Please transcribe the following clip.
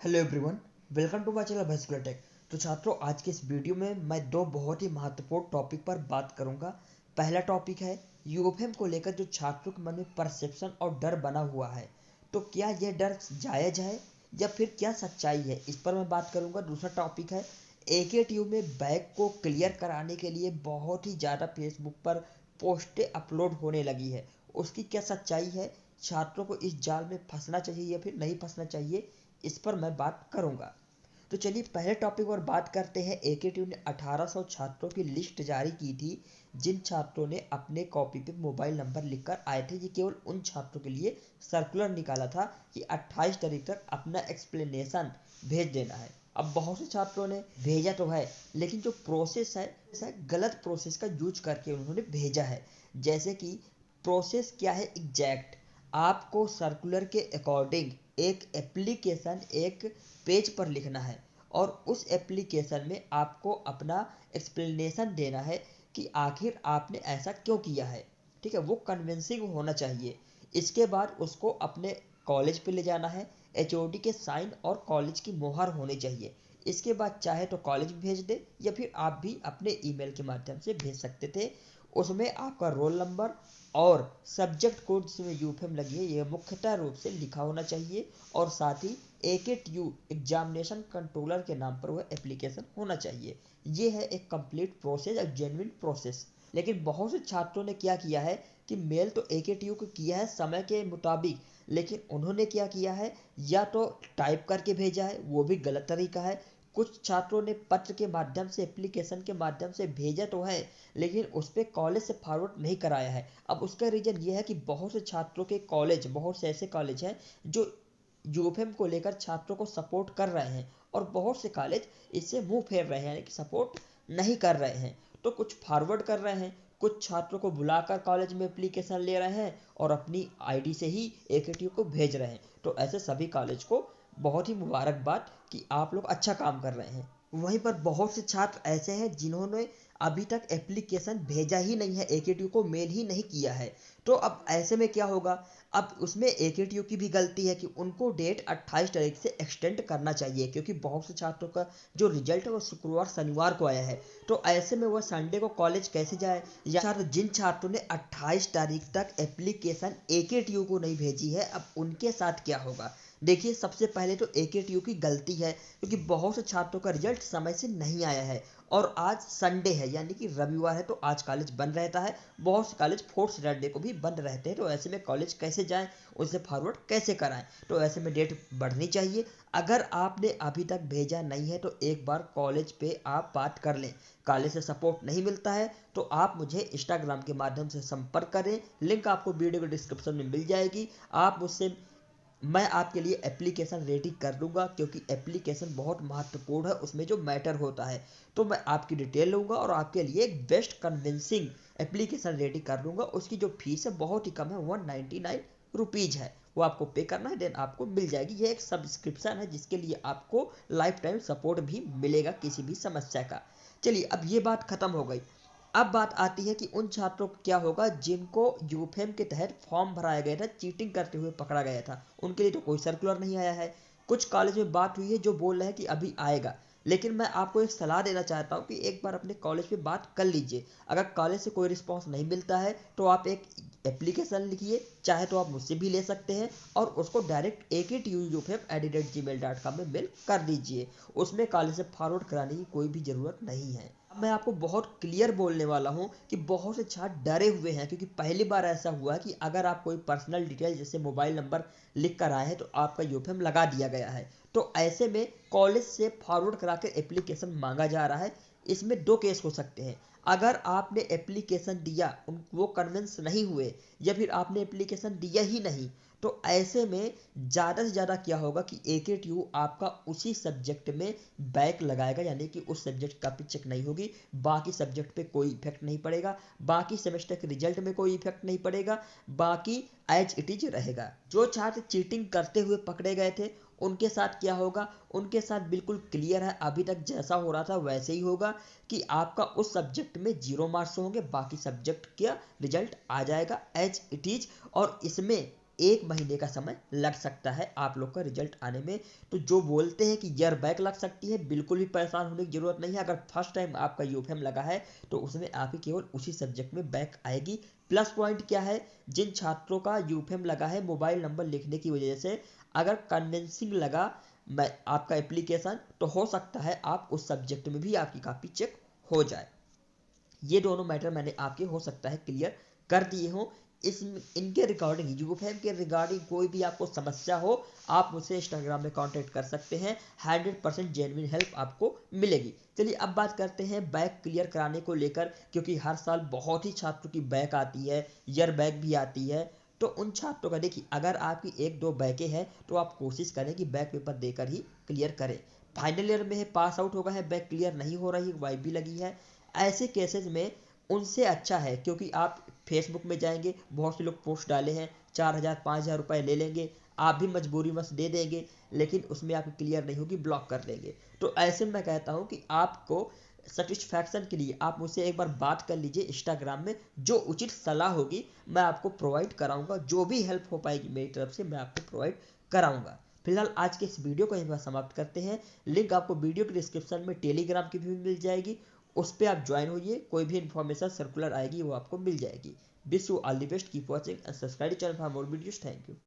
Hello everyone, welcome to my channel भैंसकुला tech. तो छात्रों, आज के इस वीडियो में मैं दो बहुत ही महत्वपूर्ण टॉपिक पर बात करूंगा। पहला टॉपिक है यूएफएम को लेकर जो छात्रों के मन में परसेप्शन और डर बना हुआ है, तो क्या यह डर जायज है या फिर क्या सच्चाई है, इस पर मैं बात करूंगा। दूसरा टॉपिक है एकेटीयू में बैक को क्लियर कराने के लिए बहुत ही ज़्यादा फेसबुक पर पोस्टें अपलोड होने लगी है, उसकी क्या सच्चाई है, छात्रों को इस जाल में फंसना चाहिए या फिर नहीं फंसना चाहिए, इस पर मैं बात करूंगा। तो चलिए पहले टॉपिक पर बात करते हैं। एकेटीयू ने 1800 छात्रों की लिस्ट जारी की थी, जिन छात्रों ने अपने कॉपी पे मोबाइल नंबर लिखकर आए थे। ये केवल उन छात्रों के लिए सर्कुलर निकाला था कि 28 तारीख तक अपना एक्सप्लेनेशन भेज देना है। अब बहुत से छात्रों ने भेजा तो है, लेकिन जो प्रोसेस है गलत प्रोसेस का यूज करके उन्होंने भेजा है। जैसे कि प्रोसेस क्या है एग्जैक्ट, आपको सर्कुलर के अकॉर्डिंग एक एप्लीकेशन एक पेज पर लिखना है और उस एप्लीकेशन में आपको अपना एक्सप्लेनेशन देना है कि आखिर आपने ऐसा क्यों किया है। ठीक है, वो कन्विंसिंग होना चाहिए। इसके बाद उसको अपने कॉलेज पे ले जाना है, एचओडी के साइन और कॉलेज की मोहर होनी चाहिए। इसके बाद चाहे तो कॉलेज भेज दे या फिर आप भी अपने ईमेल के माध्यम से भेज सकते थे। उसमें आपका रोल नंबर और सब्जेक्ट कोड जिसमें यूफेम लगी है यह मुख्यतः रूप से लिखा होना चाहिए, और साथ ही एकेटीयू एग्जामिनेशन कंट्रोलर के नाम पर वह एप्लीकेशन होना चाहिए। ये है एक कंप्लीट प्रोसेस और जेन्युइन प्रोसेस। लेकिन बहुत से छात्रों ने क्या किया है कि मेल तो एकेटीयू को किया है समय के मुताबिक, लेकिन उन्होंने क्या किया है या तो टाइप करके भेजा है, वो भी गलत तरीका है। कुछ छात्रों ने पत्र के माध्यम से एप्लीकेशन के माध्यम से भेजा तो है, लेकिन उस पर कॉलेज से फॉरवर्ड नहीं कराया है। अब उसका रीजन ये है कि बहुत से छात्रों के कॉलेज, बहुत से ऐसे कॉलेज हैं जो यूएफएम को लेकर छात्रों को सपोर्ट कर रहे हैं, और बहुत से कॉलेज इससे मुंह फेर रहे हैं, यानी कि सपोर्ट नहीं कर रहे हैं। तो कुछ फॉरवर्ड कर रहे हैं, कुछ छात्रों को बुलाकर कॉलेज में एप्लीकेशन ले रहे हैं और अपनी आईडी से ही एकेटीयू को भेज रहे हैं। तो ऐसे सभी कॉलेज को बहुत ही मुबारकबाद कि आप लोग अच्छा काम कर रहे हैं। वहीं पर बहुत से छात्र ऐसे हैं जिन्होंने अभी तक एप्लीकेशन भेजा ही नहीं है, एकेटीयू को मेल ही नहीं किया है। तो अब ऐसे में क्या होगा, अब उसमें एकेटीयू की भी गलती है कि उनको डेट 28 तारीख से एक्सटेंड करना चाहिए, क्योंकि बहुत से छात्रों का जो रिजल्ट है वो शुक्रवार शनिवार को आया है। तो ऐसे में वह संडे को कॉलेज कैसे जाए, या जिन छात्रों ने 28 तारीख तक एप्लीकेशन एकेटीयू को नहीं भेजी है, अब उनके साथ क्या होगा। देखिए, सबसे पहले तो एकेटीयू की गलती है, क्योंकि बहुत से छात्रों का रिजल्ट समय से नहीं आया है और आज संडे है यानी कि रविवार है, तो आज कॉलेज बंद रहता है। बहुत से कॉलेज फोर्थ सैटरडे को भी बंद रहते हैं। तो ऐसे में कॉलेज कैसे जाएं, उनसे फॉरवर्ड कैसे कराएं। तो ऐसे में डेट बढ़नी चाहिए। अगर आपने अभी तक भेजा नहीं है तो एक बार कॉलेज पे आप बात कर लें। कॉलेज से सपोर्ट नहीं मिलता है तो आप मुझे इंस्टाग्राम के माध्यम से संपर्क करें, लिंक आपको वीडियो के डिस्क्रिप्शन में मिल जाएगी। आप मुझसे, मैं आपके लिए एप्लीकेशन रेडी कर दूंगा, क्योंकि एप्लीकेशन बहुत महत्वपूर्ण है, उसमें जो मैटर होता है। तो मैं आपकी डिटेल लूंगा और आपके लिए एक बेस्ट कन्विंसिंग एप्लीकेशन रेडी कर दूंगा। उसकी जो फीस है बहुत ही कम है, 199 रुपीज़ है। वो आपको पे करना है, देन आपको मिल जाएगी। ये एक सब्सक्रिप्शन है जिसके लिए आपको लाइफ टाइम सपोर्ट भी मिलेगा किसी भी समस्या का। चलिए, अब ये बात खत्म हो गई। अब बात आती है कि उन छात्रों को क्या होगा जिनको यूफेम के तहत फॉर्म भराया गया था, चीटिंग करते हुए पकड़ा गया था। उनके लिए तो कोई सर्कुलर नहीं आया है। कुछ कॉलेज में बात हुई है जो बोल रहे हैं कि अभी आएगा, लेकिन मैं आपको एक सलाह देना चाहता हूं कि एक बार अपने कॉलेज पे बात कर लीजिए। अगर कॉलेज से कोई रिस्पांस नहीं मिलता है तो आप एक एप्लीकेशन लिखिए, चाहे तो आप मुझसे भी ले सकते हैं, और उसको डायरेक्ट aktuufem@gmail.com में मेल कर दीजिए। उसमें कॉलेज से फॉरवर्ड कराने की कोई भी ज़रूरत नहीं है। अब मैं आपको बहुत क्लियर बोलने वाला हूं कि बहुत से छात्र डरे हुए हैं, क्योंकि पहली बार ऐसा हुआ कि अगर आप कोई पर्सनल डिटेल जैसे मोबाइल नंबर लिख कर आए हैं तो आपका यूफेम लगा दिया गया है। तो ऐसे में कॉलेज से फॉरवर्ड करा कर एप्लीकेशन मांगा जा रहा है। इसमें दो केस हो सकते हैं। अगर आपने एप्लीकेशन दिया, वो कन्विंस नहीं हुए, या फिर आपने एप्लीकेशन दिया ही नहीं, तो ऐसे में ज़्यादा से ज़्यादा क्या होगा कि एकेटीयू आपका उसी सब्जेक्ट में बैक लगाएगा, यानी कि उस सब्जेक्ट का भी चेक नहीं होगी, बाकी सब्जेक्ट पे कोई इफेक्ट नहीं पड़ेगा, बाकी सेमेस्टर के रिजल्ट में कोई इफेक्ट नहीं पड़ेगा, बाकी एज इट इज रहेगा। जो छात्र चीटिंग करते हुए पकड़े गए थे उनके साथ क्या होगा, उनके साथ बिल्कुल क्लियर है, अभी तक जैसा हो रहा था वैसे ही होगा, कि आपका उस सब्जेक्ट में 0 मार्क्स होंगे, बाकी सब्जेक्ट का रिजल्ट आ जाएगा एज इट इज। और इसमें 1 महीने का समय लग सकता है आप लोग का रिजल्ट आने में। तो जो बोलते हैं कि ईयर बैक लग सकती है, बिल्कुल भी परेशान होने की जरूरत नहीं है। अगर फर्स्ट टाइम आपका यूफेम लगा है तो उसमें आपकी केवल उसी सब्जेक्ट में बैक आएगी। प्लस पॉइंट क्या है, जिन छात्रों का यूफेम लगा है मोबाइल नंबर लिखने की वजह से, अगर कन्विंसिंग लगा मैं आपका एप्लीकेशन, तो हो सकता है आप उस सब्जेक्ट में भी आपकी कॉपी चेक हो जाए। ये दोनों मैटर मैंने आपके हो सकता है क्लियर कर दिए हो। इस इनके रिगार्डिंग, यूफेम के रिगार्डिंग कोई भी आपको समस्या हो, आप मुझसे इंस्टाग्राम में कांटेक्ट कर सकते हैं। 100% जेन्युइन हेल्प आपको मिलेगी। चलिए अब बात करते हैं बैक क्लियर कराने को लेकर, क्योंकि हर साल बहुत ही छात्रों की बैक आती है, ईयर बैक भी आती है। तो उन छात्रों का देखिए, अगर आपकी 1-2 बैकें हैं तो आप कोशिश करें कि बैक पेपर देकर ही क्लियर करें। फाइनल ईयर में है, पास आउट होगा है, बैक क्लियर नहीं हो रही, वाइब भी लगी है, ऐसे केसेस में उनसे अच्छा है, क्योंकि आप फेसबुक में जाएंगे, बहुत से लोग पोस्ट डाले हैं, 4,000-5,000 रुपए ले लेंगे, आप भी मजबूरी बस दे देंगे, लेकिन उसमें आपकी क्लियर नहीं होगी, ब्लॉक कर देंगे। तो ऐसे में मैं कहता हूं कि आपको सेटिस्फैक्शन के लिए आप मुझसे एक बार बात कर लीजिए इंस्टाग्राम में, जो उचित सलाह होगी मैं आपको प्रोवाइड कराऊंगा। जो भी हेल्प हो पाएगी मेरी तरफ से मैं आपको प्रोवाइड कराऊंगा। फिलहाल आज के इस वीडियो को यहीं पर समाप्त करते हैं। लिंक आपको वीडियो के डिस्क्रिप्शन में टेलीग्राम की भी मिल जाएगी, उस पर आप ज्वाइन होइए, कोई भी इन्फॉर्मेशन सर्कुलर आएगी वो आपको मिल जाएगी। Wish you all the best, keep watching and subscribe channel for more videos. Thank you.